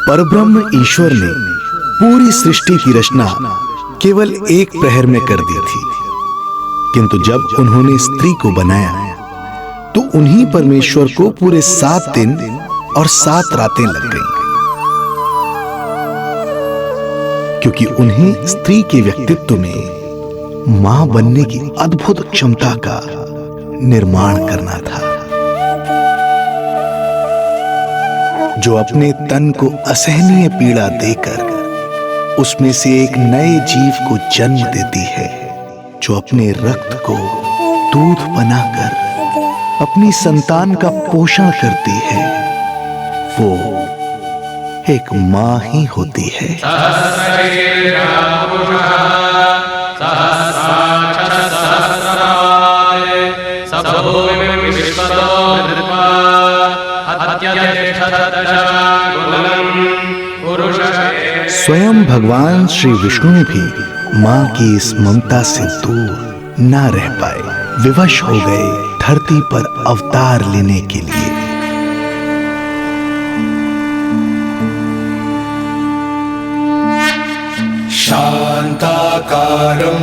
परब्रह्म ईश्वर ने पूरी सृष्टि की रचना केवल एक प्रहर में कर दी थी, किंतु जब उन्होंने स्त्री को बनाया तो उन्हीं परमेश्वर को पूरे 7 दिन और 7 रातें लग गईं, क्योंकि उन्हें स्त्री के व्यक्तित्व में मां बनने की अद्भुत क्षमता का निर्माण करना था, जो अपने तन को असहनीय पीड़ा देकर उसमें से एक नए जीव को जन्म देती है, जो अपने रक्त को दूध बनाकर अपनी संतान का पोषण करती है। वो एक मां ही होती है। स्वयं भगवान श्री विष्णु भी मां की इस ममता से दूर ना रह पाए, विवश हो गए धरती पर अवतार लेने के लिए। शांताकारं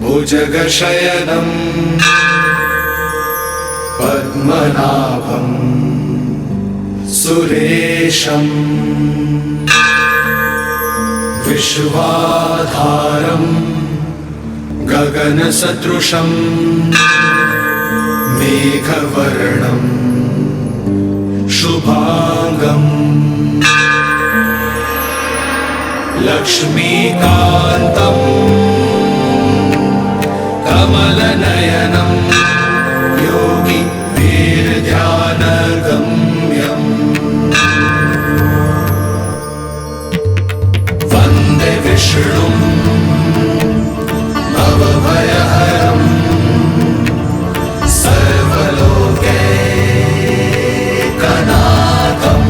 भुजगशयनं पद्मनाभं सुरेशं विश्वाधारं गगनसदृशं मेघवर्णं शुभांगं लक्ष्मीकान्तं कमलनयनं योगी वीरध्यानगम्यं वन्दे विष्णुं भवभयहरं सर्वलोकैकनाथं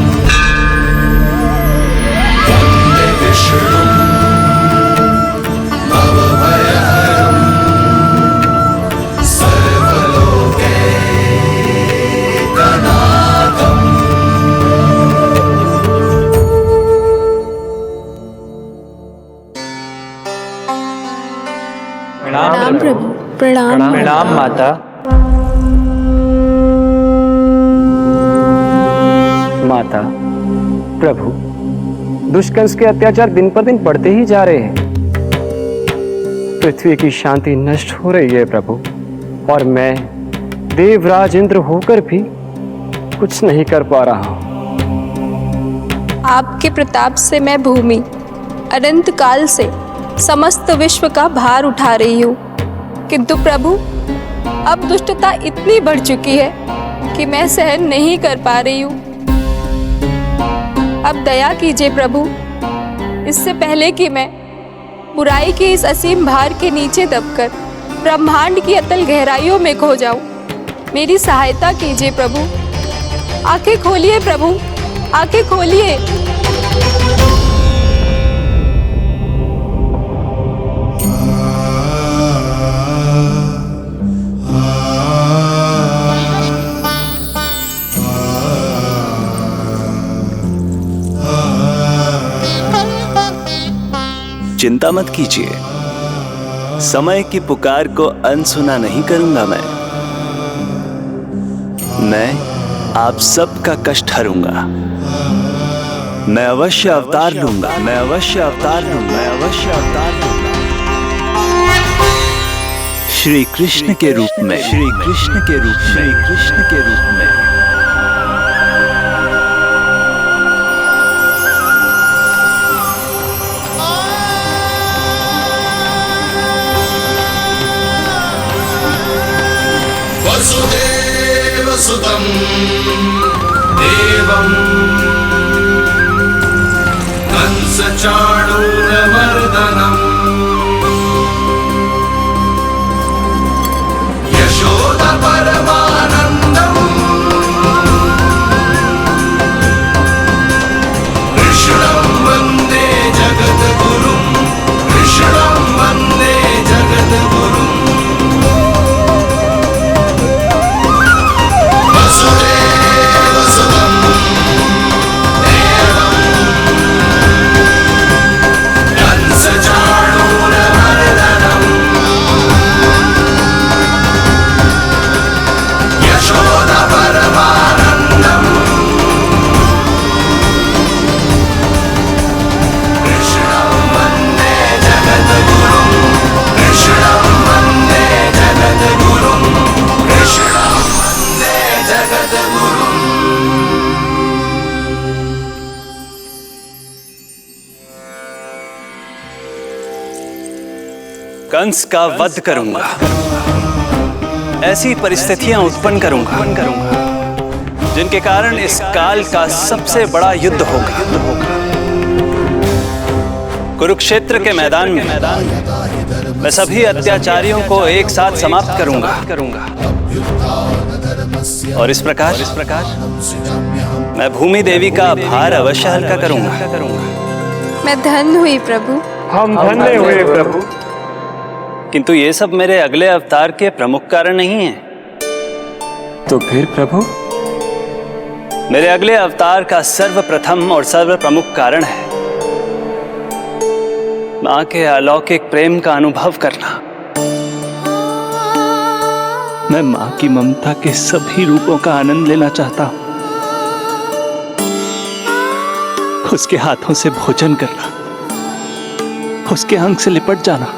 वन्दे विष्णुं भवभयहरं सर्वलोकैकनाथम्। प्रणाम प्रभु। प्रणाम प्रणाम माता। माता, प्रभु, दुष्कंस के अत्याचार दिन पर दिन बढ़ते ही जा रहे हैं। पृथ्वी की शांति नष्ट हो रही है प्रभु, और मैं देवराज इंद्र होकर भी कुछ नहीं कर पा रहा हूं। आपके प्रताप से मैं भूमि अनंत काल से समस्त विश्व का भार उठा रही हूँ, किंतु प्रभु अब दुष्टता इतनी बढ़ चुकी है कि मैं सहन नहीं कर पा रही हूँ। अब दया कीजिए प्रभु, इससे पहले कि मैं बुराई के इस असीम भार के नीचे दबकर ब्रह्मांड की अतल गहराइयों में खो जाऊं। मेरी सहायता कीजिए प्रभु। आंखें खोलिए प्रभु, आंखें खोलिए। चिंता मत कीजिए, समय की पुकार को अनसुना नहीं करूंगा। मैं आप सबका कष्ट हरूंगा। मैं अवश्य अवतार लूंगा, मैं अवश्य अवतार लूंगा, मैं अवश्य अवतार लूंगा। श्री कृष्ण के रूप में, श्री कृष्ण के रूप में, श्री कृष्ण के रूप में। वसुदेवसुतं देवं कंसचाणूरमर्दनम् यशोदपरमानन्दम् कृष्णं वन्दे जगद्गुरुं, कृष्णं वन्दे जगद्गुरुम्। वसुदेवसुतं देवं कंस का वध करूंगा, ऐसी परिस्थितियां उत्पन्न करूंगा जिनके कारण इस काल का सबसे बड़ा युद्ध होगा। कुरुक्षेत्र के मैदान में मैं सभी अत्याचारियों को एक साथ समाप्त करूंगा और इस प्रकार मैं भूमि देवी का भार अवश्य हल्का करूंगा। मैं धन्य हुई प्रभु। हम धन्य हुए प्रभु। किंतु ये सब मेरे अगले अवतार के प्रमुख कारण नहीं है। तो फिर प्रभु? मेरे अगले अवतार का सर्वप्रथम और सर्व प्रमुख कारण है मां के अलौकिक प्रेम का अनुभव करना। मैं मां की ममता के सभी रूपों का आनंद लेना चाहता हूं। उसके हाथों से भोजन करना, उसके अंग से लिपट जाना,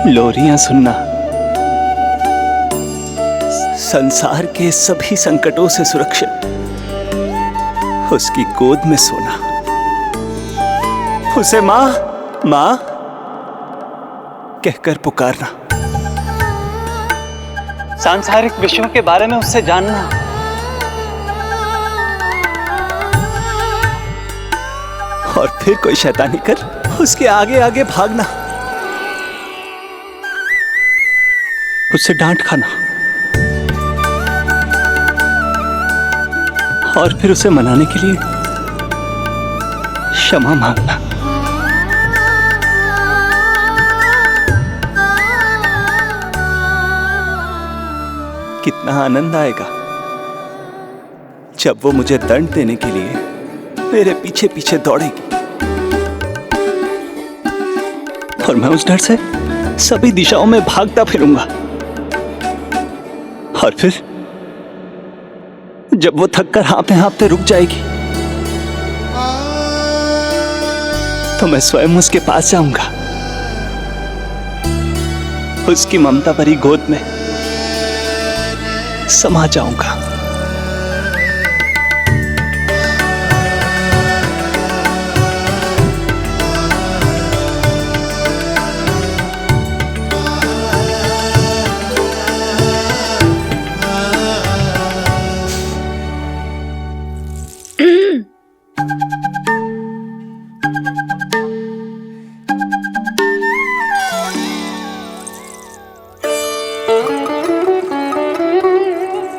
लोरियां सुनना, संसार के सभी संकटों से सुरक्षित उसकी गोद में सोना, उसे मां मां कहकर पुकारना, सांसारिक विषयों के बारे में उससे जानना, और फिर कोई शैतानी कर उसके आगे आगे भागना, उससे डांट खाना और फिर उसे मनाने के लिए क्षमा मांगना। कितना आनंद आएगा जब वो मुझे दंड देने के लिए मेरे पीछे पीछे दौड़ेगी और मैं उस डर से सभी दिशाओं में भागता फिरूंगा। और फिर जब वो थककर हाँफते हाँफते रुक जाएगी तो मैं स्वयं उसके पास जाऊंगा, उसकी ममता भरी गोद में समा जाऊंगा।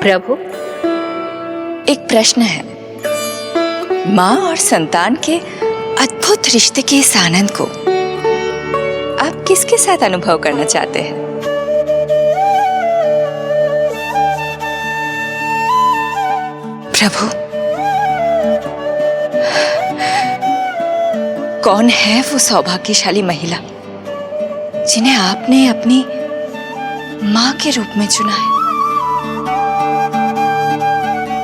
प्रभु, एक प्रश्न है। माँ और संतान के अद्भुत रिश्ते के इस आनंद को आप किसके साथ अनुभव करना चाहते हैं? प्रभु, कौन है वो सौभाग्यशाली महिला जिन्हें आपने अपनी माँ के रूप में चुना है?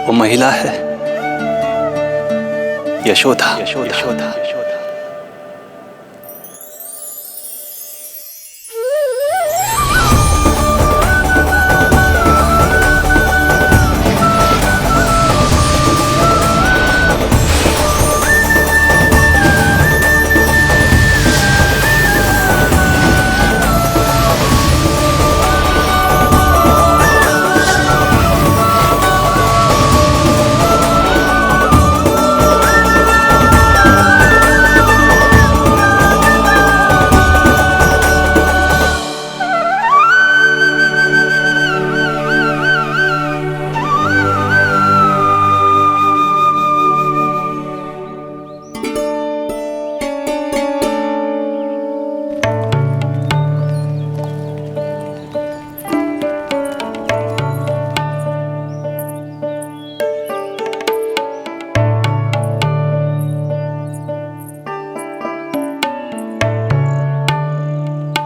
वो महिला है यशोदा। यशोदा।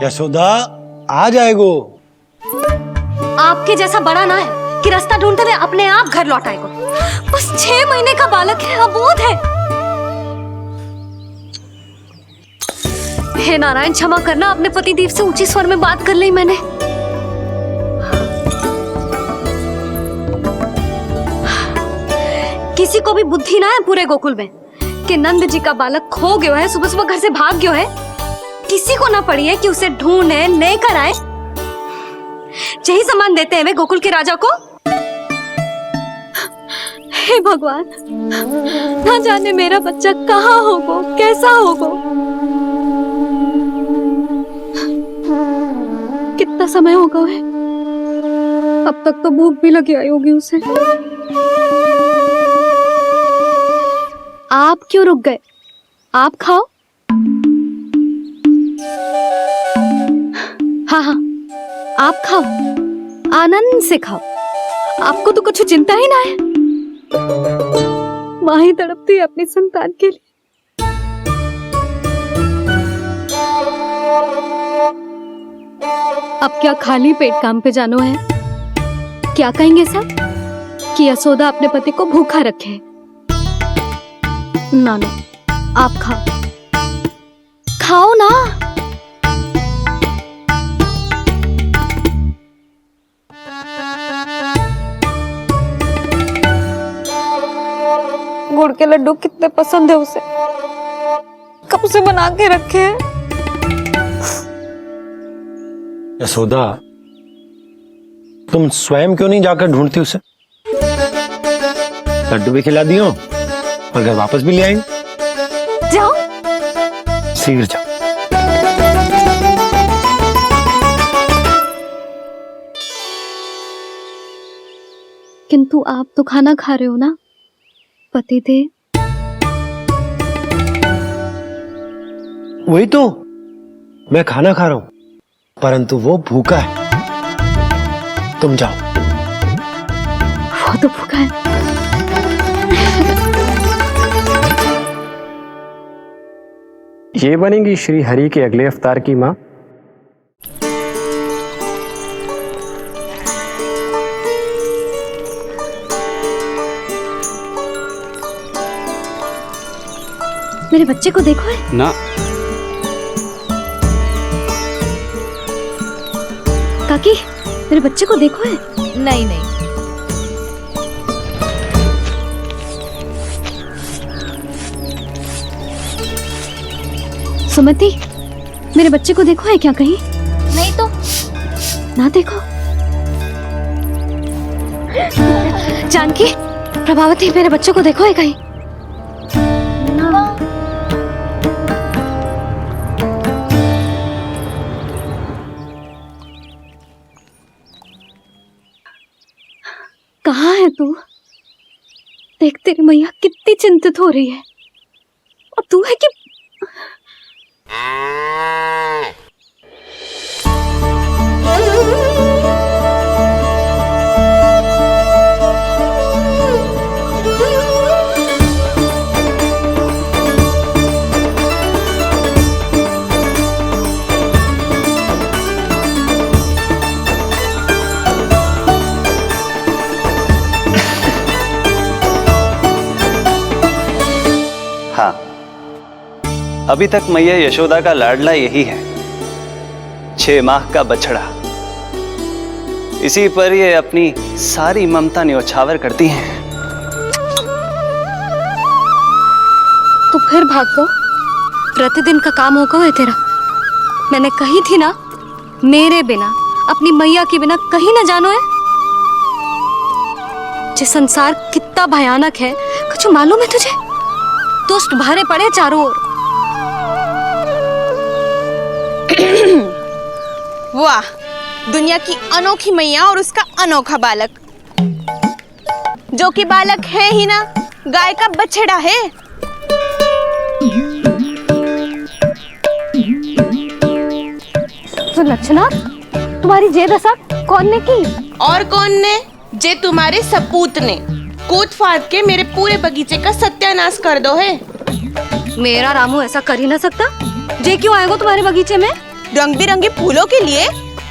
यशोदा आ जाएगो। आपके जैसा बड़ा ना है कि रास्ता ढूंढते हुए अपने आप घर लौट आएगो। बस 6 महीने का बालक है, अबोध है। हे नारायण, क्षमा करना, अपने पति देव से ऊंची स्वर में बात कर ली मैंने। किसी को भी बुद्धि ना है पूरे गोकुल में कि नंद जी का बालक खो गयो है, सुबह सुबह घर से भाग गयो है। किसी को ना पड़ी है कि उसे ढूंढे लेकर आए। यही सामान देते हैं वे गोकुल के राजा को। हे भगवान, ना जाने मेरा बच्चा कहाँ होगा, कैसा होगा। कितना समय होगा है? अब तक तो भूख भी लगी आई होगी उसे। आप क्यों रुक गए? आप खाओ। हाँ हाँ, आप खाओ, आनंद से खाओ। आपको तो कुछ चिंता ही ना है। माँ ही तड़पती है अपनी संतान के लिए। अब क्या खाली पेट काम पे जानो है? क्या कहेंगे सब कि यशोदा अपने पति को भूखा रखे? ना ना, आप खाओ, खाओ ना। गुड़ के लड्डू कितने पसंद है उसे, कब से बना के रखे हैं। यशोदा, तुम स्वयं क्यों नहीं जाकर ढूंढती उसे? लड्डू भी खिला दियो और घर वापस भी ले आएंगे। जाओ, शीघ्र जाओ। किंतु आप तो खाना खा रहे हो ना पतिदेव? वही तो, मैं खाना खा रहा हूं, परंतु वो भूखा है। तुम जाओ। वो तो भूखा है। ये बनेगी श्री हरि के अगले अवतार की माँ। मेरे बच्चे को देखो है ना। काकी, मेरे बच्चे को देखो है? नहीं नहीं, सुमति, मेरे बच्चे को देखो है क्या कहीं? नहीं तो। ना देखो। जानकी, प्रभावती, मेरे बच्चे को देखो है कहीं? कहाँ है तू? देख, तेरी मैया कितनी चिंतित हो रही है, और तू है कि हाँ, अभी तक मैया यशोदा का लाडला यही है, 6 माह का बछड़ा। इसी पर ये अपनी सारी ममता न्योछावर करती हैं। तू फिर भाग गो। प्रतिदिन का काम होगा है तेरा। मैंने कही थी ना, मेरे बिना, अपनी मैया के बिना कहीं ना जानो है। ये संसार कितना भयानक है, कुछ मालूम है तुझे? दुष्ट भरे पड़े चारों ओर। वाह, दुनिया की अनोखी मैया और उसका अनोखा बालक, जो कि बालक है ही ना, गाय का बछड़ा है। तो लक्षणा, तुम्हारी जे दशा कौन ने की? और कौन ने? जे तुम्हारे सपूत ने कूद फाड़ के मेरे पूरे बगीचे का सत्यानाश कर दो है। मेरा रामू ऐसा कर ही ना सकता। जे क्यों आएगा तुम्हारे बगीचे में? रंग बिरंगे फूलों के लिए।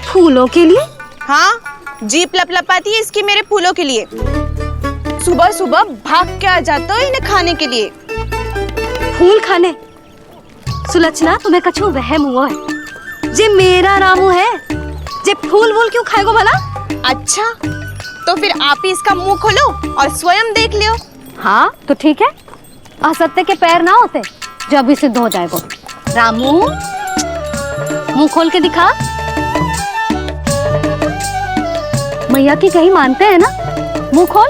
फूलों के लिए? हाँ, जीप लपलपाती है इसकी मेरे फूलों के लिए। सुबह सुबह भाग के आ जाता हो इन्हें खाने के लिए। फूल खाने? सुलक्षणा, तुम्हें कछु वहम हुआ है। जे मेरा रामू है, जे फूल वूल क्यों खाएगो भला? अच्छा, तो फिर आप ही इसका मुंह खोलो और स्वयं देख लियो। हाँ तो ठीक है, असत्य के पैर ना होते, जब भी सिद्ध हो जाएगा। रामू, मुंह खोल के दिखा। मैया की कहीं मानते हैं ना? मुंह खोल।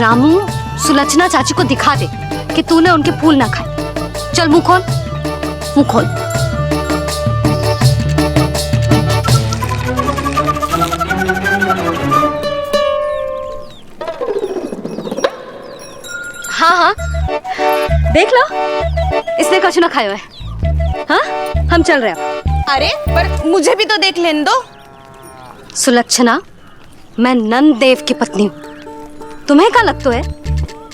रामू, सुलक्षणा चाची को दिखा दे कि तूने उनके फूल ना खाए। चल मुंह खोल, मुंह खोल। हाँ हाँ, देख लो, इसने कछु ना खाया है। हाँ, हम चल रहे हैं। अरे पर मुझे भी तो देख लेने दो। सुलक्षणा, मैं नंद देव की पत्नी हूँ। तुम्हें क्या लगता है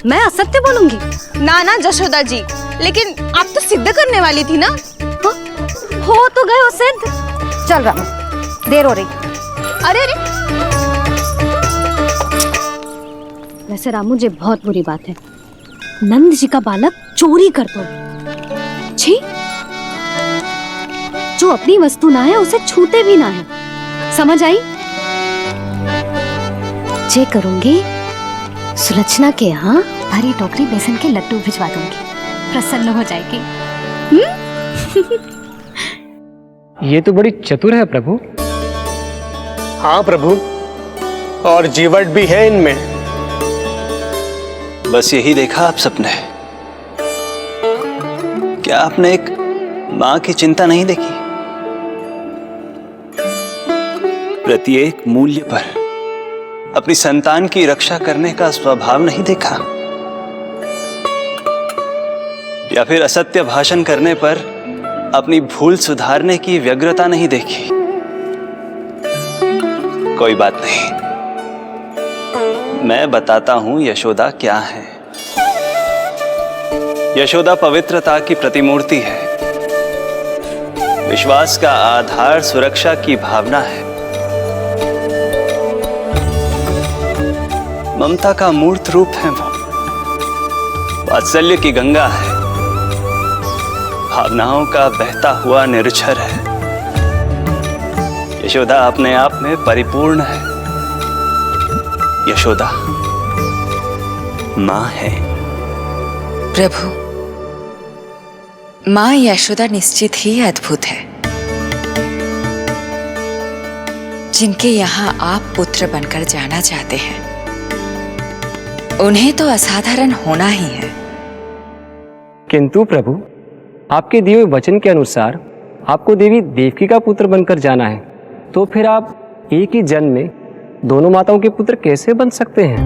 मैं असत्य बोलूंगी? ना ना जशोदा जी, लेकिन आप तो सिद्ध करने वाली थी ना। हो तो गए हो सिद्ध। चल रामू, देर हो रही। अरे अरे, वैसे रामू, ये बहुत बुरी बात है। नंद जी का बालक चोरी कर दो। छी, जो अपनी वस्तु ना है उसे छूते भी ना है। समझ आई? जे करूंगी, सुलक्षणा के यहाँ भरी टोकरी बेसन के लड्डू भिजवा दूंगी। प्रसन्न हो जाएगी। ये तो बड़ी चतुर है प्रभु। हाँ प्रभु, और जीवट भी है इनमें। बस यही देखा आप सबने? क्या आपने एक मां की चिंता नहीं देखी? प्रत्येक मूल्य पर अपनी संतान की रक्षा करने का स्वभाव नहीं देखा? या फिर असत्य भाषण करने पर अपनी भूल सुधारने की व्यग्रता नहीं देखी? कोई बात नहीं, मैं बताता हूं यशोदा क्या है। यशोदा पवित्रता की प्रतिमूर्ति है, विश्वास का आधार सुरक्षा की भावना है, ममता का मूर्त रूप है वो, वात्सल्य की गंगा है, भावनाओं का बहता हुआ निर्झर है। यशोदा अपने आप में परिपूर्ण है। यशोदा मां है। प्रभु, मां यशोदा निश्चित ही अद्भुत है। जिनके यहाँ आप पुत्र बनकर जाना चाहते हैं, उन्हें तो असाधारण होना ही है। किंतु प्रभु, आपके दिए हुए वचन के अनुसार आपको देवी देवकी का पुत्र बनकर जाना है, तो फिर आप एक ही जन्म में दोनों माताओं के पुत्र कैसे बन सकते हैं?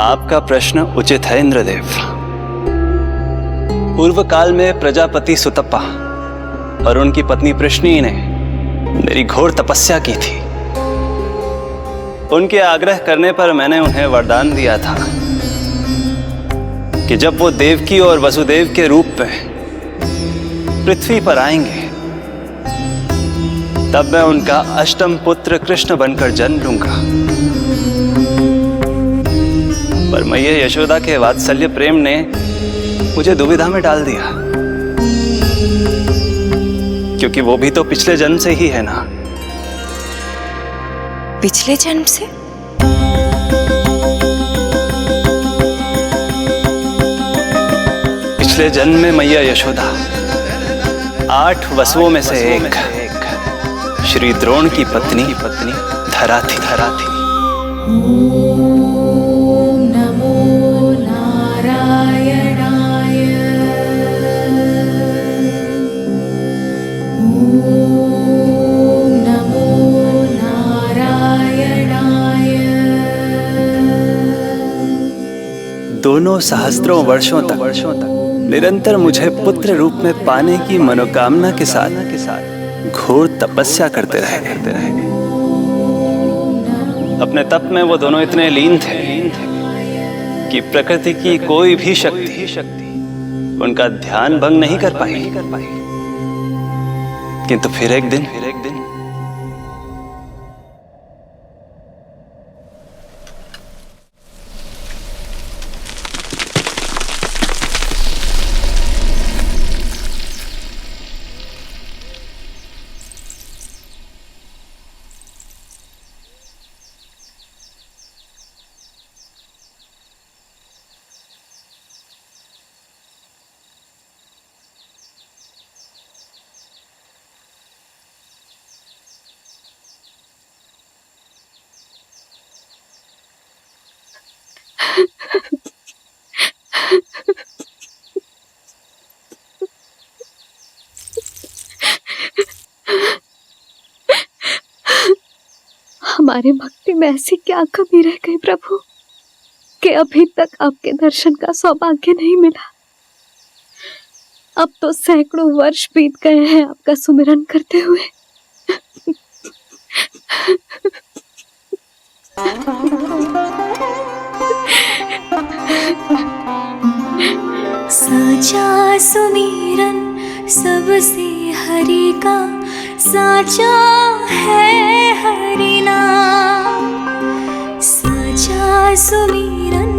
आपका प्रश्न उचित है इंद्रदेव। पूर्व काल में प्रजापति सुतप्पा और उनकी पत्नी प्रश्नी ने मेरी घोर तपस्या की थी। उनके आग्रह करने पर मैंने उन्हें वरदान दिया था कि जब वो देवकी और वसुदेव के रूप में पृथ्वी पर आएंगे, तब मैं उनका अष्टम पुत्र कृष्ण बनकर जन्म लूंगा। पर मैया यशोदा के वात्सल्य प्रेम ने मुझे दुविधा में डाल दिया, क्योंकि वो भी तो पिछले जन्म से ही है ना। पिछले जन्म से? पिछले जन्म में मैया यशोदा 8 वसुओं में से एक श्री द्रोण की पत्नी धरा थी। नमो नारायणाय। नमो नारायणाय। दोनों सहस्त्रों वर्षों तक निरंतर मुझे पुत्र रूप में पाने की मनोकामना के साथ घोर तपस्या करते रहे। अपने तप में वो दोनों इतने लीन थे कि प्रकृति की कोई भी शक्ति उनका ध्यान भंग नहीं कर पाई। किंतु फिर एक दिन हमारी भक्ति में ऐसी क्या कमी रह गई प्रभु कि अभी तक आपके दर्शन का सौभाग्य नहीं मिला। अब तो सैकड़ों वर्ष बीत गए हैं आपका सुमिरन करते हुए। साचा सुमिरन सबसे हरि का, साचा है हरि नाम। साचा सुमिरन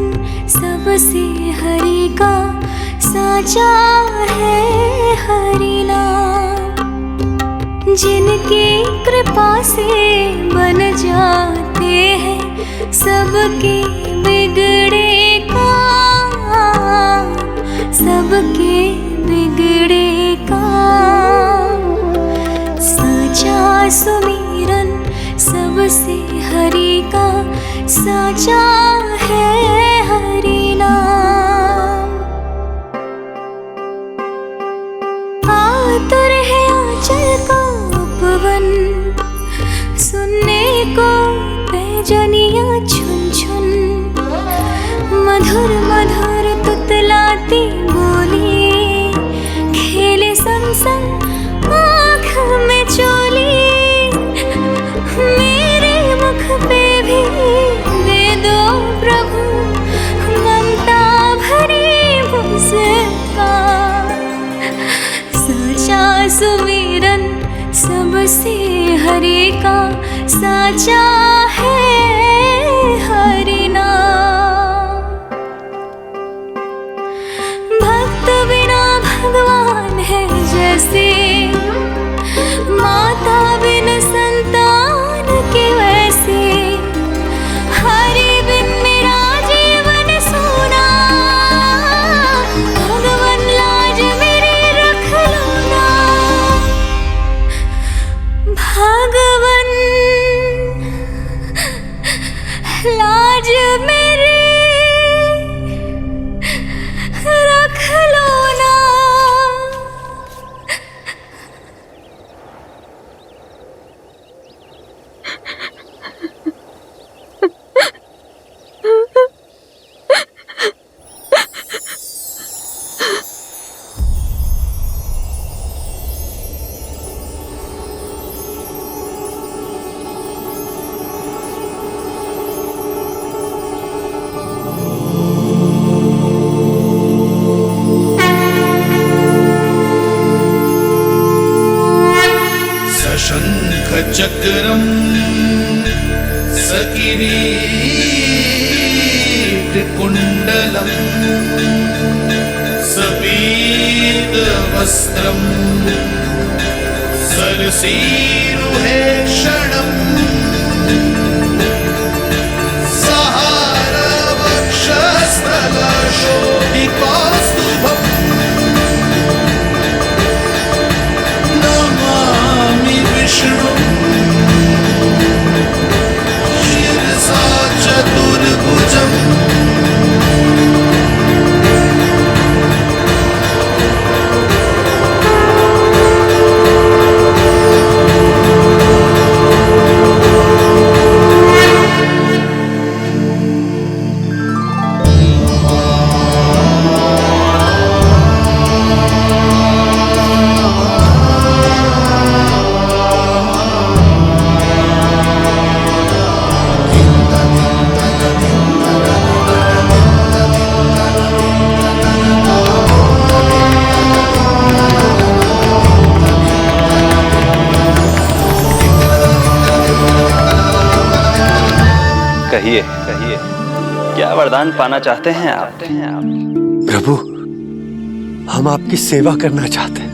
सबसे हरि का, साचा है हरि नाम। जिनकी कृपा से बन जाते हैं सबके बिगड़े काम, सबके बिगड़े काम। साचा सुमिरन सबसे हरि का, साचा है हरि नाम। आतुर है आंचल का उपवन, सुनने को पैजनिया छुन छुन। मधुर मधुर तुतलाती बोली, खेले संग संग आँख में चोली। मेरे मुख पे भी दे दो प्रभु ममता भरी मुस्कान। साचा सुमिरन सबसे हरि का, साचा है हरि नाम। भक्त बिना भगवान है जैसे, माता बिन संतान के वैसे। हरि बिन मेरा जीवन सूना, भगवान लाज मेरी रख लो ना। भगवान लाज मेरी रख लो ना। चक्रम सकिरीट कुंडलम सबीत वस्त्रम सरसीरुहे क्षणम सहार वक्षस्थल शोभिकास्तुभम नमामि विष्णु चतुर्भुजम। कहिए कहिए, क्या वरदान पाना चाहते हैं आप? प्रभु, हम आपकी सेवा करना चाहते हैं,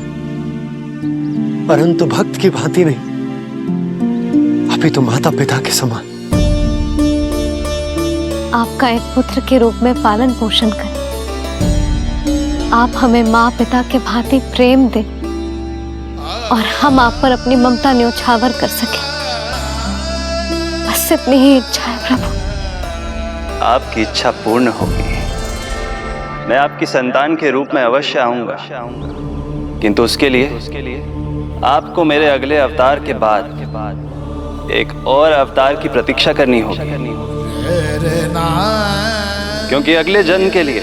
परंतु भक्त की भांति नहीं, अभी तो माता पिता के समान। आपका एक पुत्र के रूप में पालन पोषण करें। आप हमें माँ पिता के भांति प्रेम दें और हम आप पर अपनी ममता न्योछावर कर सकें। बस इतनी ही इच्छा है प्रभु। आपकी इच्छा पूर्ण होगी। मैं आपकी संतान के रूप में अवश्य आऊंगा, किंतु उसके लिए आपको मेरे अगले अवतार के बाद एक और अवतार की प्रतीक्षा करनी होगी, क्योंकि अगले जन्म के लिए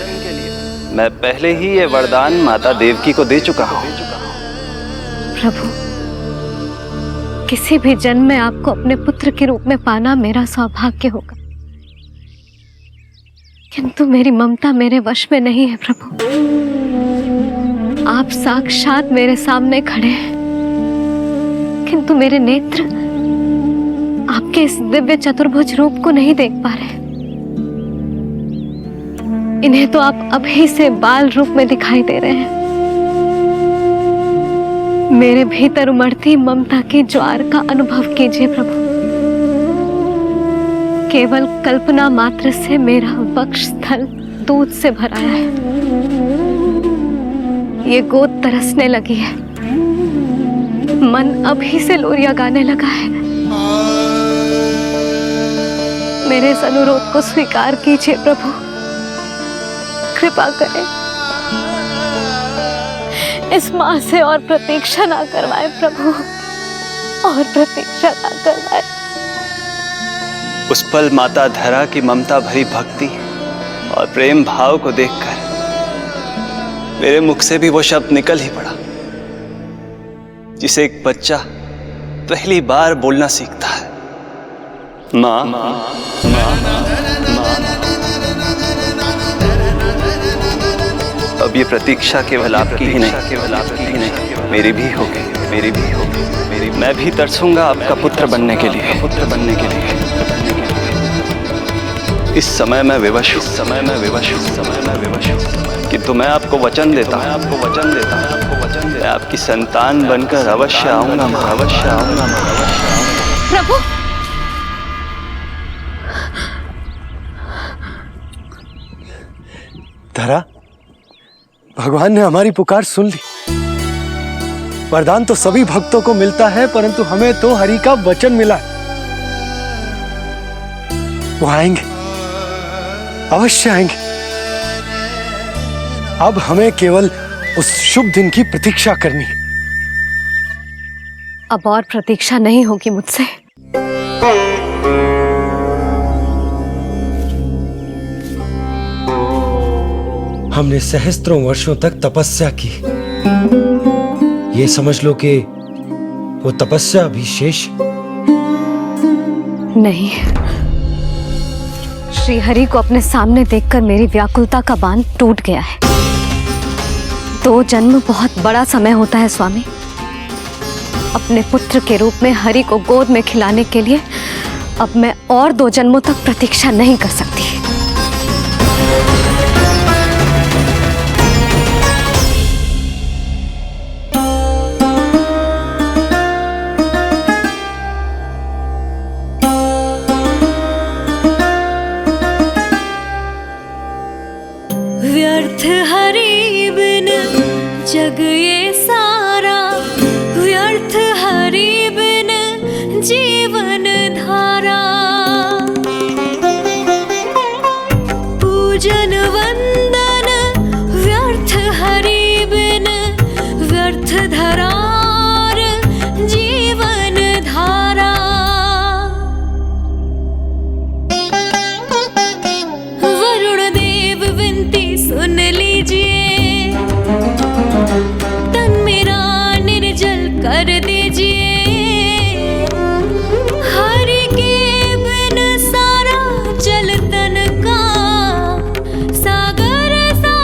मैं पहले ही ये वरदान माता देवकी को दे चुका हूं। प्रभु, किसी भी जन्म में आपको अपने पुत्र के रूप में पाना मेरा सौभाग्य होगा, किंतु मेरी ममता मेरे वश में नहीं है। प्रभु, आप साक्षात मेरे सामने खड़े हैं, किंतु मेरे नेत्र आपके इस दिव्य चतुर्भुज रूप को नहीं देख पा रहे। इन्हें तो आप अभी से बाल रूप में दिखाई दे रहे हैं। मेरे भीतर उमड़ती ममता की ज्वार का अनुभव कीजिए प्रभु। केवल कल्पना मात्र से मेरा वक्षस्थल दूध से भराया है। ये गोद तरसने लगी है, मन अभी से लोरिया गाने लगा है। मेरे इस अनुरोध को स्वीकार कीजिए प्रभु, कृपा करें। इस मां से और प्रतीक्षा ना करवाए प्रभु, और प्रतीक्षा ना करवाए। उस पल माता धरा की ममता भरी भक्ति और प्रेम भाव को देखकर मेरे मुख से भी वो शब्द निकल ही पड़ा जिसे एक बच्चा पहली बार बोलना सीखता है, माँ। माँ, माँ, माँ। अब ये प्रतीक्षा केवल आपकी ही नहीं, मेरी भी होगी, मेरी भी होगी। मैं भी तरसूंगा आपका पुत्र बनने के लिए, पुत्र बनने के लिए। इस समय मैं विवश हूँ, किंतु मैं आपको वचन देता हूँ, मैं आपकी संतान बनकर अवश्य आऊंगा, अवश्य आऊंगा। प्रभु, धरा, भगवान ने हमारी पुकार सुन ली। वरदान तो सभी भक्तों को मिलता है, परंतु हमें तो हरि का वचन मिला है। वो आएंगे, अवश्य आएंगे। अब हमें केवल उस शुभ दिन की प्रतीक्षा करनी है। अब और प्रतीक्षा नहीं होगी मुझसे। हमने सहस्त्रों वर्षों तक तपस्या की, ये समझ लो कि वो तपस्या भी शेष नहीं। श्री हरि को अपने सामने देखकर मेरी व्याकुलता का बांध टूट गया है। 2 जन्म बहुत बड़ा समय होता है स्वामी। अपने पुत्र के रूप में हरि को गोद में खिलाने के लिए अब मैं और 2 जन्मों तक प्रतीक्षा नहीं कर सकती। व्यर्थ हरि बिन जग ये सारा, व्यर्थ हरि बिन जीवन धारा। पूजन वंदन व्यर्थ हरि बिन, व्यर्थ धरार जीवन धारा। वरुण देव विनती सुन लीजिए, तन मेरा निर्जल कर दीजिए। हरि के बिन सारा जल तन का सागर सा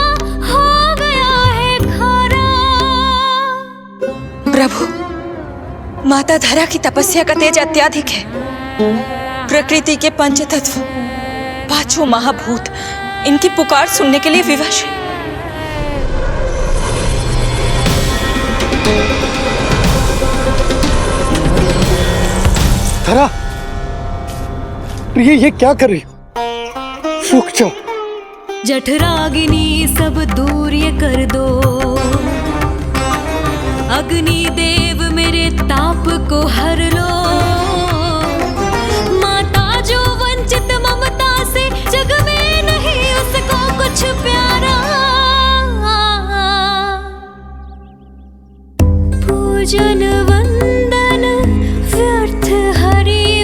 हो गया है खारा। प्रभु, माता धरा की तपस्या का तेज अत्यधिक है। प्रकृति के पंचतत्व, 5 महाभूत इनकी पुकार सुनने के लिए विवश है। धरा, प्रिय, ये क्या कर रही हो? रुक जाओ। जठराग्नि सब दूर ये कर दो, अग्नि देव मेरे ताप को हर लो। माता जो वंचित ममता से, जग में नहीं उसको कुछ प्यारा। पूजन वंदन व्यर्थ हरि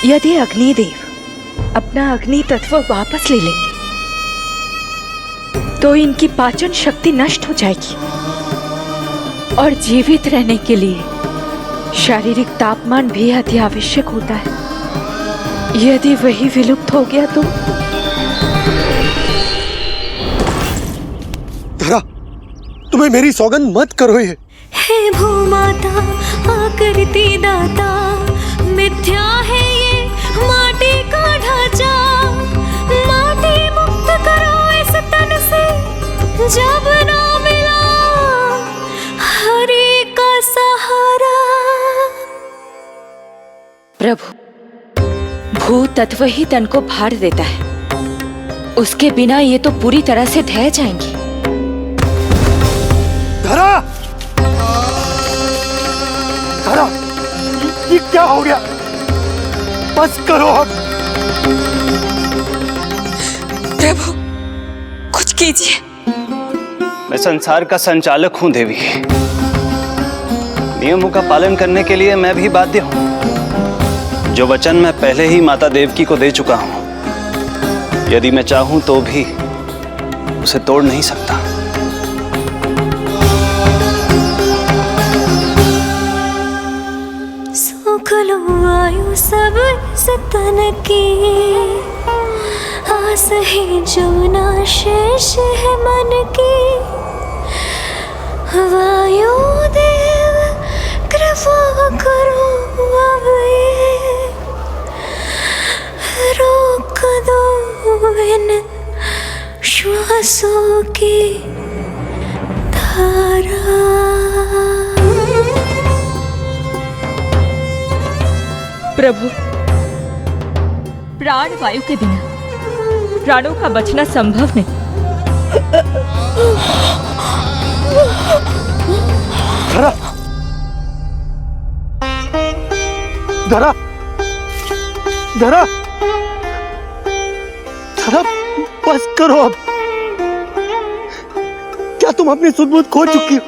यदि अग्निदेव अपना अग्नि तत्व वापस ले लेंगे तो इनकी पाचन शक्ति नष्ट हो जाएगी और जीवित रहने के लिए शारीरिक तापमान भी अति आवश्यक होता है। यदि वही विलुप्त हो गया तो धरा, तुम्हें मेरी सौगंध मत करो ये। हे भूमाता आकृति दाता, मिथ्या है ये माटी का ढांचा। माटी मुक्त करो इस तन से, जब ना मिला हरि का सहारा। प्रभु, भू तत्व ही तन को भार देता है, उसके बिना ये तो पूरी तरह से ढह जाएंगी। धरा, धरा, ये क्या हो गया? बस करो अब। प्रभु, कुछ कीजिए। मैं संसार का संचालक हूं देवी। नियमों का पालन करने के लिए मैं भी बाध्य हूं। जो वचन मैं पहले ही माता देवकी को दे चुका हूं, यदि मैं चाहूं तो भी उसे तोड़ नहीं सकता। सुख लो आयु सब इस तन की, आस है जो ना शेष है मन की। वायु देव कृपा करो अब ये, रोक दो इन श्वासों की धारा। प्रभु, प्राण वायु के बिना प्राणों का बचना संभव नहीं। धरा, धरा, धरा, धरा, बस करो अब। क्या तुम अपनी सुध-बुध खो चुकी हो?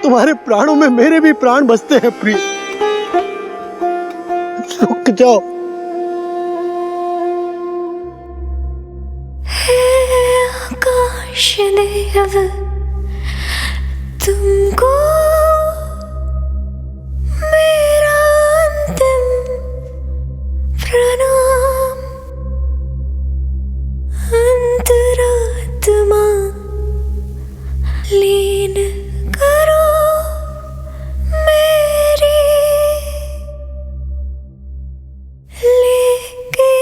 तुम्हारे प्राणों में मेरे भी प्राण बसते हैं प्रिय। रुक जाओ। हे आकाश देव, तुमको मेरा अंतिम प्रणाम। अंतरात्मा लीन करो मेरी, लेके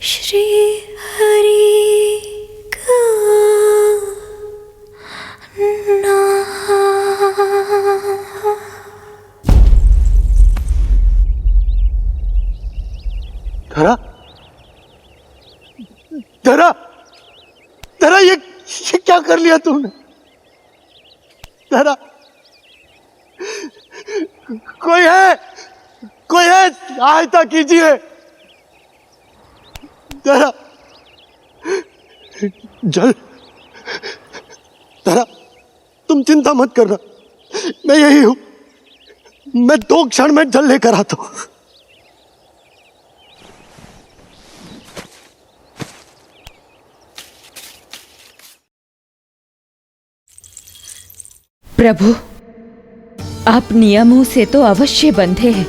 श्री हरि का नाम। धरा, धरा, धरा, ये क्या कर लिया तुमने? धरा, कोई है, कोई है, सहायता कीजिए। धरा, जल। धरा, तुम चिंता मत करना, मैं यही हूं। मैं 2 क्षण में जल लेकर आता हूं। प्रभु, आप नियमों से तो अवश्य बंधे हैं,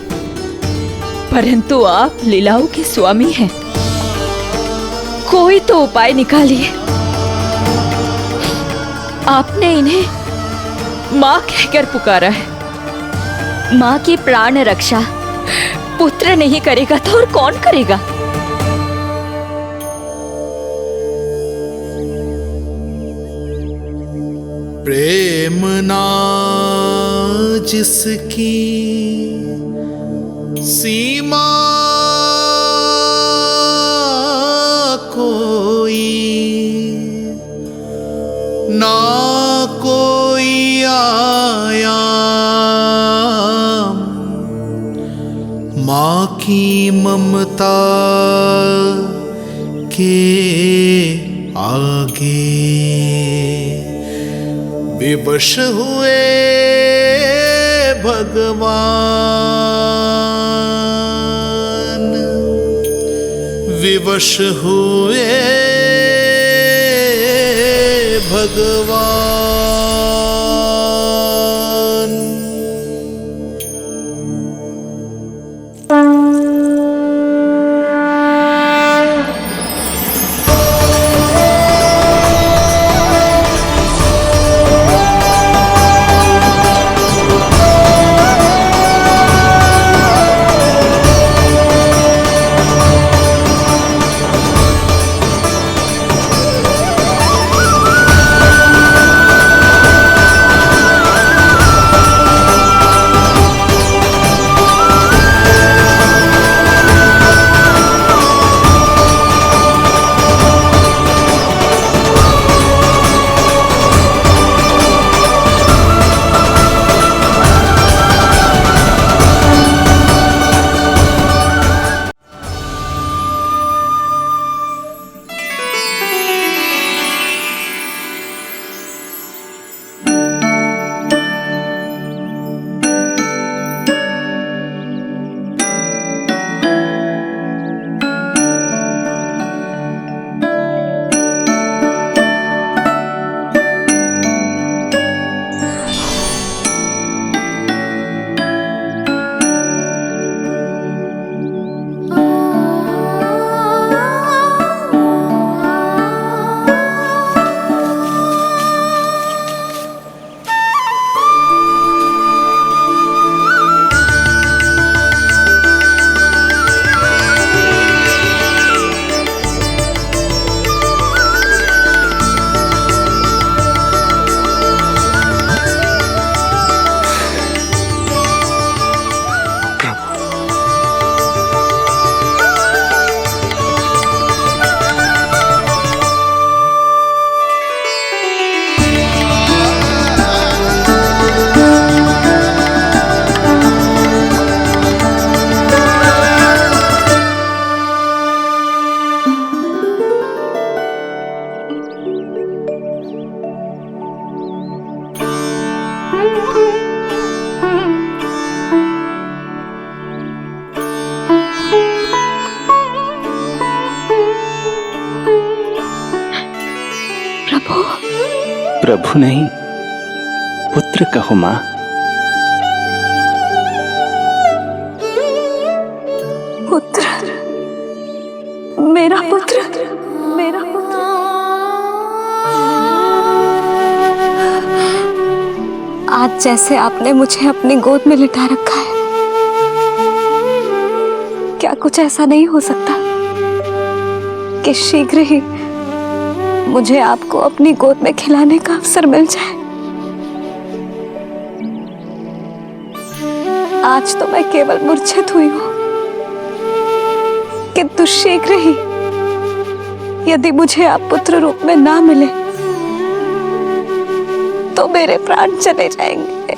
परंतु आप लीलाओं के स्वामी हैं। कोई तो उपाय निकालिए। आपने इन्हें माँ कहकर पुकारा है। माँ की प्राण रक्षा पुत्र नहीं करेगा तो और कौन करेगा? प्रेम ना जिसकी सीमा कोई, ना कोई आयाम, माँ की ममता के आगे विवश हुए भगवान। विवश हुए भगवान। प्रभु नहीं, पुत्र कहो मां। पुत्र, मेरा पुत्र, मेरा पुत्र। आज जैसे आपने मुझे अपनी गोद में लिटा रखा है, क्या कुछ ऐसा नहीं हो सकता कि शीघ्र ही मुझे आपको अपनी गोद में खिलाने का अवसर मिल जाए? आज तो मैं केवल मूर्छित हुई हूं, किंतु शीघ्र ही यदि मुझे आप पुत्र रूप में ना मिले तो मेरे प्राण चले जाएंगे।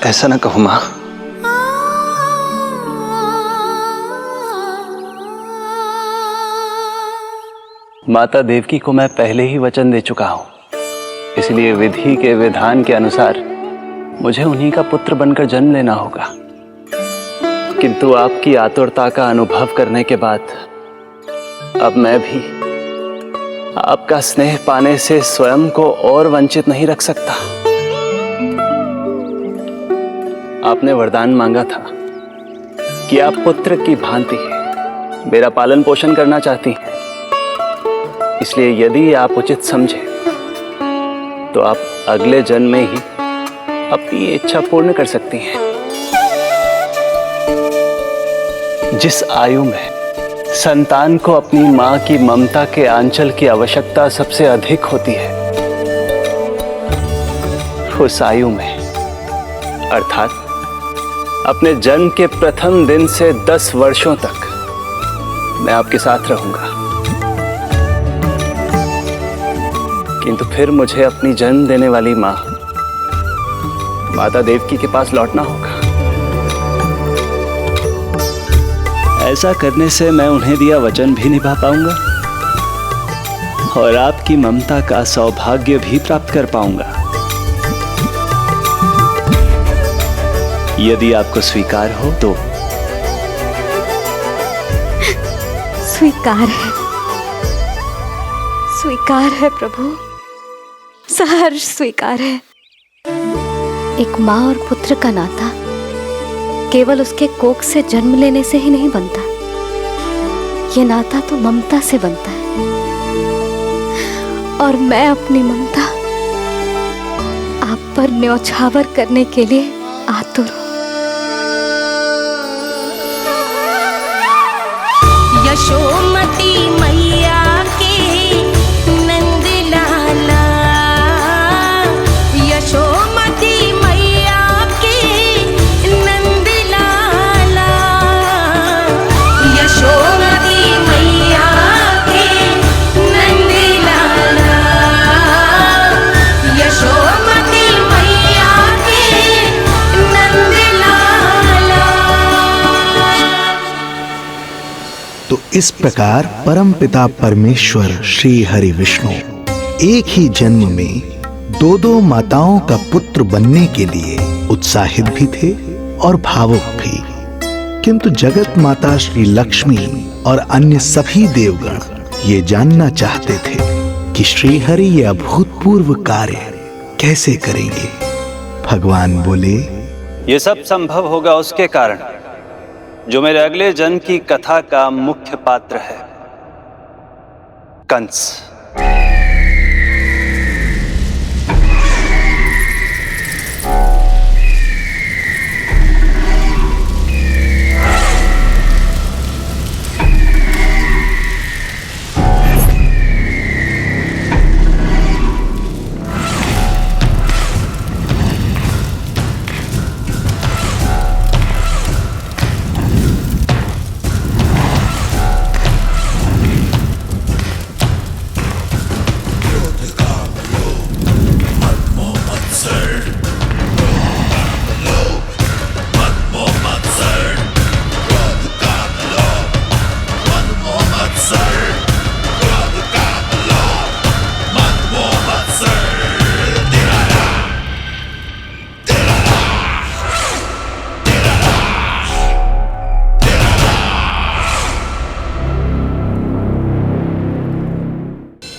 ऐसा ना कहो मां। माता देवकी को मैं पहले ही वचन दे चुका हूं, इसलिए विधि के विधान के अनुसार मुझे उन्हीं का पुत्र बनकर जन्म लेना होगा। किंतु आपकी आतुरता का अनुभव करने के बाद अब मैं भी आपका स्नेह पाने से स्वयं को और वंचित नहीं रख सकता। आपने वरदान मांगा था कि आप पुत्र की भांति मेरा पालन पोषण करना चाहती हैं, इसलिए यदि आप उचित समझे तो आप अगले जन्म में ही अपनी इच्छा पूर्ण कर सकती हैं। जिस आयु में संतान को अपनी मां की ममता के आंचल की आवश्यकता सबसे अधिक होती है, उस आयु में अर्थात अपने जन्म के प्रथम दिन से 10 वर्षों तक मैं आपके साथ रहूंगा। किंतु फिर मुझे अपनी जन्म देने वाली मां माता देवकी के पास लौटना होगा। ऐसा करने से मैं उन्हें दिया वचन भी निभा पाऊंगा और आपकी ममता का सौभाग्य भी प्राप्त कर पाऊंगा। यदि आपको स्वीकार हो तो स्वीकार है प्रभु, सहर्ष स्वीकार है। एक माँ और पुत्र का नाता केवल उसके कोख से जन्म लेने से ही नहीं बनता, ये नाता तो ममता से बनता है। और मैं अपनी ममता आप पर न्यौछावर करने के लिए आतुर हूं। यशोमती मैया के नंद लाला, यशोमती मैया के नंद लाला, यशोमती मैया के नंद लाला, यशोमती मैया के नंद लाला। तो इस प्रकार परमपिता परमेश्वर श्री हरि विष्णु एक ही जन्म में दो दो माताओं का पुत्र बनने के लिए उत्साहित भी थे और भावुक भी। किंतु जगत माता श्री लक्ष्मी और अन्य सभी देवगण ये जानना चाहते थे कि श्री हरि ये अभूतपूर्व कार्य कैसे करेंगे। भगवान बोले, ये सब संभव होगा उसके कारण जो मेरे अगले जन्म की कथा का मुख्य पात्र है, कंस।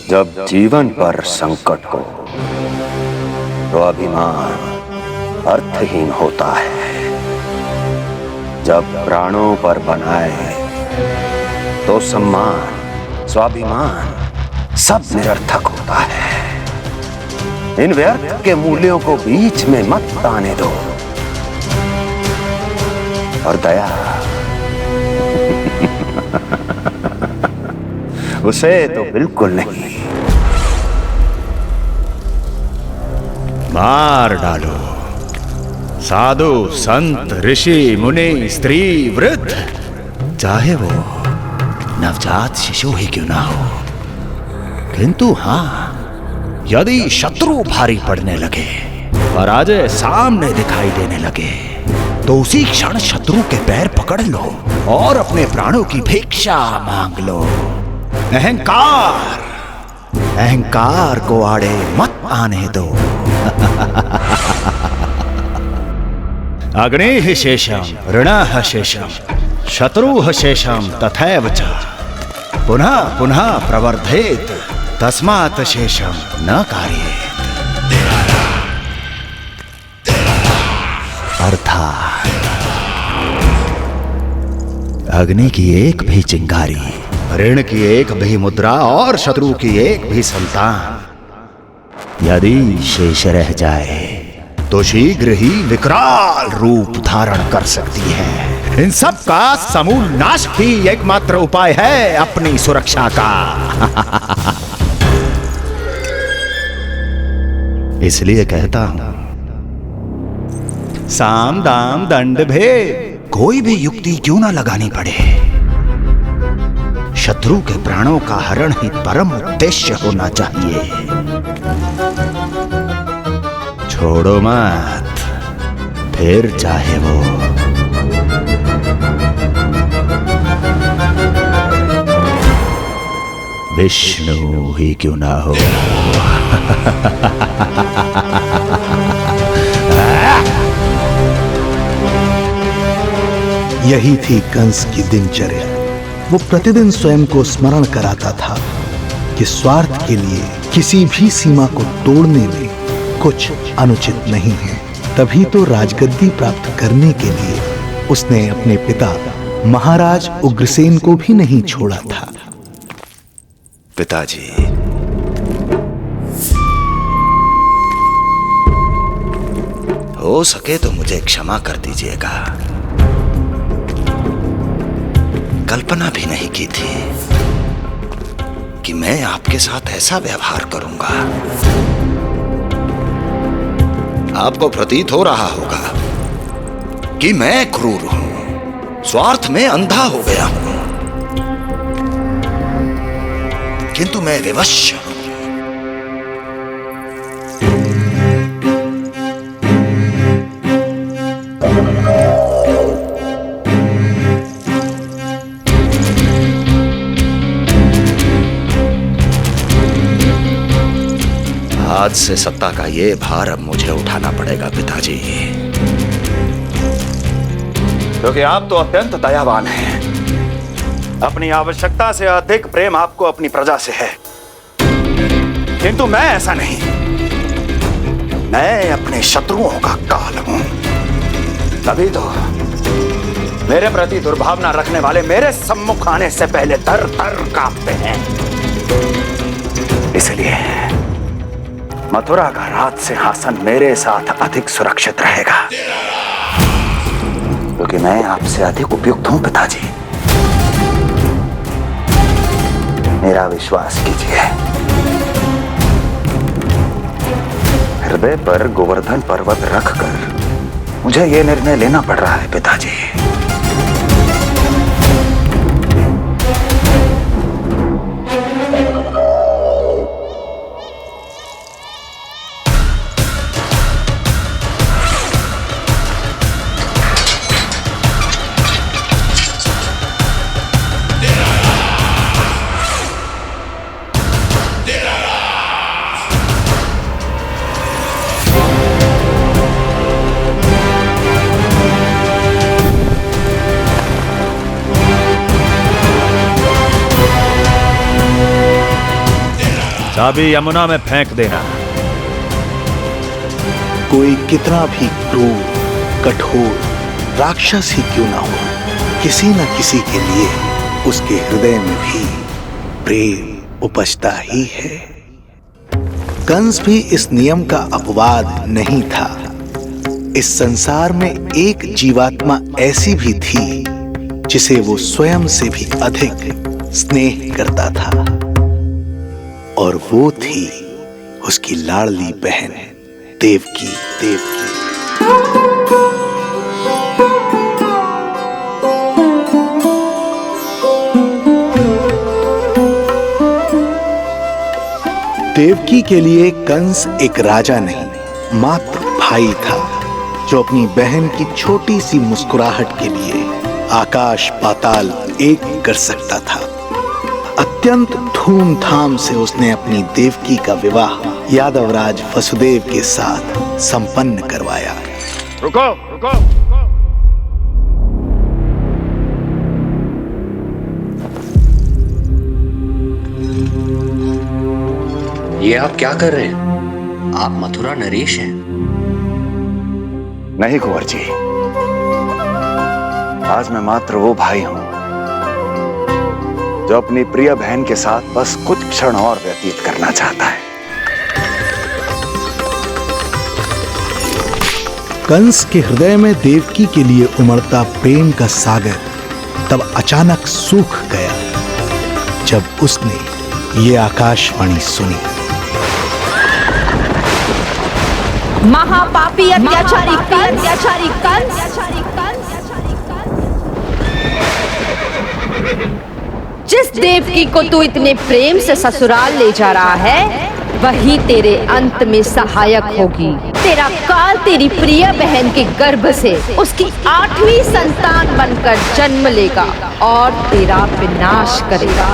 जब जीवन पर संकट हो तो अभिमान अर्थहीन होता है, जब प्राणों पर बनाए तो सम्मान स्वाभिमान सब निरर्थक होता है। इन व्यर्थ के मूल्यों को बीच में मत आने दो। और दया उसे तो बिल्कुल नहीं। मार डालो साधु संत ऋषि मुनि स्त्री वृद्ध, चाहे वो नवजात शिशु ही क्यों ना हो। किंतु हाँ, यदि शत्रु भारी पड़ने लगे, पराजय सामने दिखाई देने लगे, तो उसी क्षण शत्रु के पैर पकड़ लो और अपने प्राणों की भिक्षा मांग लो। अहंकार को आड़े मत आने दो। अग्निः शेषम ऋणः शेषम शत्रुः शेषम तथैव च पुनः पुनः प्रवर्धेत तस्मात् शेषम न कार्येत। अर्थात अग्नि की एक भी चिंगारी, ऋण की एक भी मुद्रा और शत्रु की एक भी संतान यदि शेष रह जाए तो शीघ्र ही विकराल रूप धारण कर सकती है। इन सब का समूल नाश ही एकमात्र उपाय है अपनी सुरक्षा का। इसलिए कहता हूं, साम दाम दंड भेद कोई भी युक्ति क्यों ना लगानी पड़े, शत्रु के प्राणों का हरण ही परम उद्देश्य होना चाहिए। छोड़ो मत, फिर चाहे वो विष्णु ही क्यों ना हो। यही थी कंस की दिनचर्या। वो प्रतिदिन स्वयं को स्मरण कराता था कि स्वार्थ के लिए किसी भी सीमा को तोड़ने में कुछ अनुचित नहीं है। तभी तो राजगद्दी प्राप्त करने के लिए उसने अपने पिता महाराज उग्रसेन को भी नहीं छोड़ा था। पिताजी, हो सके तो मुझे क्षमा कर दीजिएगा। कल्पना भी नहीं की थी कि मैं आपके साथ ऐसा व्यवहार करूंगा। आपको प्रतीत हो रहा होगा कि मैं क्रूर हूं, स्वार्थ में अंधा हो गया हूं, किंतु मैं विवश हूं। आज से सत्ता का ये भार अब मुझे उठाना पड़ेगा पिताजी, क्योंकि आप तो अत्यंत दयावान हैं। अपनी आवश्यकता से अधिक प्रेम आपको अपनी प्रजा से है, किंतु मैं ऐसा नहीं। मैं अपने शत्रुओं का काल हूं, तभी तो मेरे प्रति दुर्भावना रखने वाले मेरे सम्मुख आने से पहले थर थर कांपते हैं। इसलिए मथुरा का राज सिंहासन मेरे साथ अधिक सुरक्षित रहेगा, क्योंकि मैं आपसे अधिक उपयुक्त हूं पिताजी। मेरा विश्वास कीजिए। हृदय पर गोवर्धन पर्वत रखकर मुझे यह निर्णय लेना पड़ रहा है पिताजी। चाबी यमुना में फेंक देना। कोई कितना भी क्रूर, कठोर राक्षस ही क्यों ना हो, किसी न किसी के लिए उसके हृदय में भी प्रेम उपजता ही है। कंस भी इस नियम का अपवाद नहीं था। इस संसार में एक जीवात्मा ऐसी भी थी जिसे वो स्वयं से भी अधिक स्नेह करता था, और वो थी उसकी लाडली बहन देवकी। देवकी के लिए कंस एक राजा नहीं, मात्र भाई था, जो अपनी बहन की छोटी सी मुस्कुराहट के लिए आकाश पाताल एक कर सकता था। अत्यंत धूमधाम से उसने अपनी देवकी का विवाह यादवराज वसुदेव के साथ संपन्न करवाया। रुको, रुको। ये आप क्या कर रहे हैं? आप मथुरा नरेश हैं? नहीं कुंवर जी, आज मैं मात्र वो भाई हूं जो अपनी प्रिय बहन के साथ बस कुछ क्षण और व्यतीत करना चाहता है। कंस के हृदय में देवकी के लिए उमड़ता प्रेम का सागर तब अचानक सूख गया जब उसने ये आकाशवाणी सुनी। महापापी अत्याचारी कंस, जिस देवकी को तू इतने प्रेम से ससुराल ले जा रहा है, वही तेरे अंत में सहायक होगी। तेरा काल तेरी प्रिय बहन के गर्भ से उसकी 8वीं संतान बनकर जन्म लेगा और तेरा विनाश करेगा।